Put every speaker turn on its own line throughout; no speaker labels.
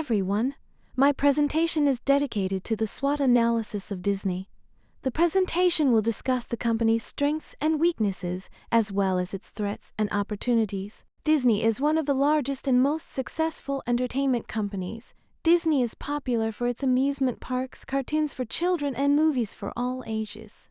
everyone. My presentation is dedicated to the SWOT analysis of Disney. The presentation will discuss the company's strengths and weaknesses, as well as its threats and opportunities. Disney is one of the largest and most successful entertainment companies. Disney is popular for its amusement parks, cartoons for children, and movies for all ages.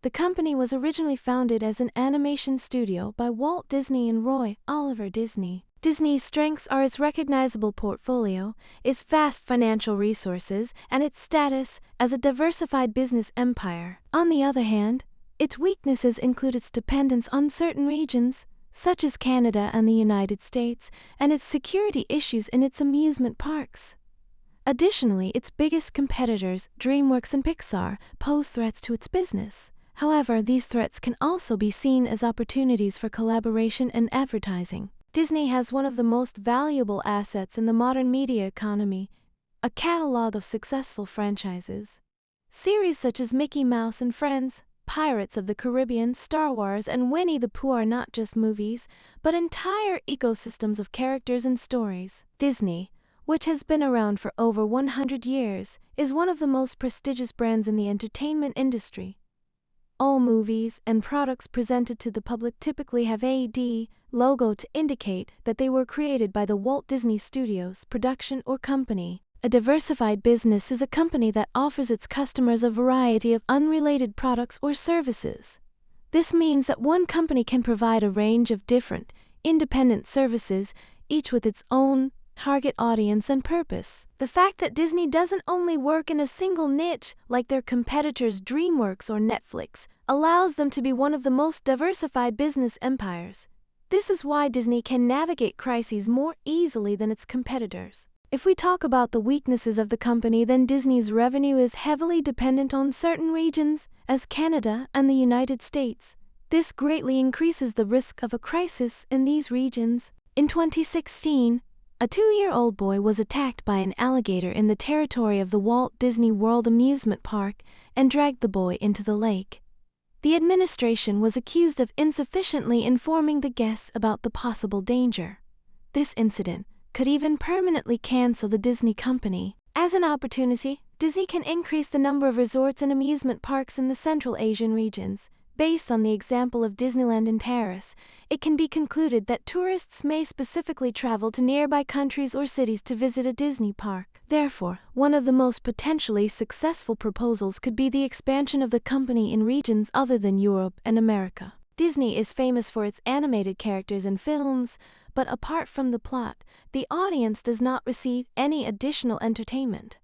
The company was originally founded as an animation studio by Walt Disney and Roy Oliver Disney. Disney's strengths are its recognizable portfolio, its vast financial resources, and its status as a diversified business empire. On the other hand, its weaknesses include its dependence on certain regions, such as Canada and the United States, and its security issues in its amusement parks. Additionally, its biggest competitors, DreamWorks and Pixar, pose threats to its business. However, these threats can also be seen as opportunities for collaboration and advertising. Disney has one of the most valuable assets in the modern media economy, a catalog of successful franchises. Series such as Mickey Mouse and Friends, Pirates of the Caribbean, Star Wars, and Winnie the Pooh are not just movies, but entire ecosystems of characters and stories. Disney, which has been around for over 100 years, is one of the most prestigious brands in the entertainment industry. All movies and products presented to the public typically have a D logo to indicate that they were created by the Walt Disney Studios production or company. A diversified business is a company that offers its customers a variety of unrelated products or services. This means that one company can provide a range of different, independent services, each with its own target audience and purpose. The fact that Disney doesn't only work in a single niche like their competitors DreamWorks or Netflix allows them to be one of the most diversified business empires. This is why Disney can navigate crises more easily than its competitors. If we talk about the weaknesses of the company, then Disney's revenue is heavily dependent on certain regions, as Canada and the United States. This greatly increases the risk of a crisis in these regions. In 2016, a 2-year-old boy was attacked by an alligator in the territory of the Walt Disney World amusement park and dragged the boy into the lake. The administration was accused of insufficiently informing the guests about the possible danger. This incident could even permanently cancel the Disney company. As an opportunity, Disney can increase the number of resorts and amusement parks in the Central Asian regions. Based on the example of Disneyland in Paris, it can be concluded that tourists may specifically travel to nearby countries or cities to visit a Disney park. Therefore, one of the most potentially successful proposals could be the expansion of the company in regions other than Europe and America. Disney is famous for its animated characters and films, but apart from the plot, the audience does not receive any additional entertainment.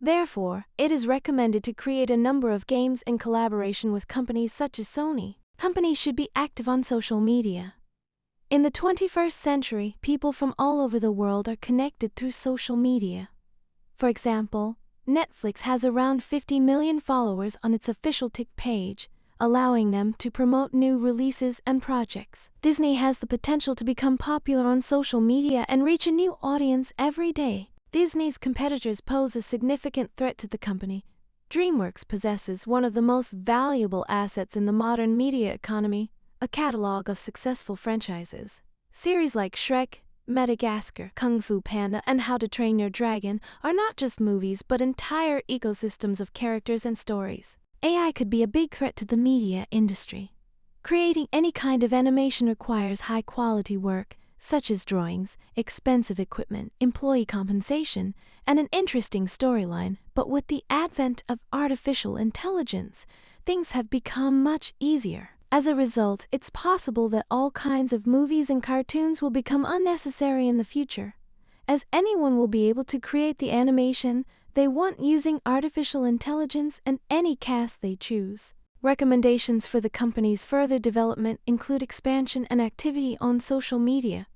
Therefore, it is recommended to create a number of games in collaboration with companies such as Sony. Companies should be active on social media. In the 21st century, people from all over the world are connected through social media. For example, Netflix has around 50 million followers on its official TikTok page, allowing them to promote new releases and projects. Disney has the potential to become popular on social media and reach a new audience every day. Disney's competitors pose a significant threat to the company. DreamWorks possesses one of the most valuable assets in the modern media economy, a catalog of successful franchises. Series like Shrek, Madagascar, Kung Fu Panda, and How to Train Your Dragon are not just movies but entire ecosystems of characters and stories. AI could be a big threat to the media industry. Creating any kind of animation requires high-quality work, such as drawings, expensive equipment, employee compensation, and an interesting storyline. But with the advent of artificial intelligence, things have become much easier. As a result, it's possible that all kinds of movies and cartoons will become unnecessary in the future, as anyone will be able to create the animation they want using artificial intelligence and any cast they choose. Recommendations for the company's further development include expansion and activity on social media,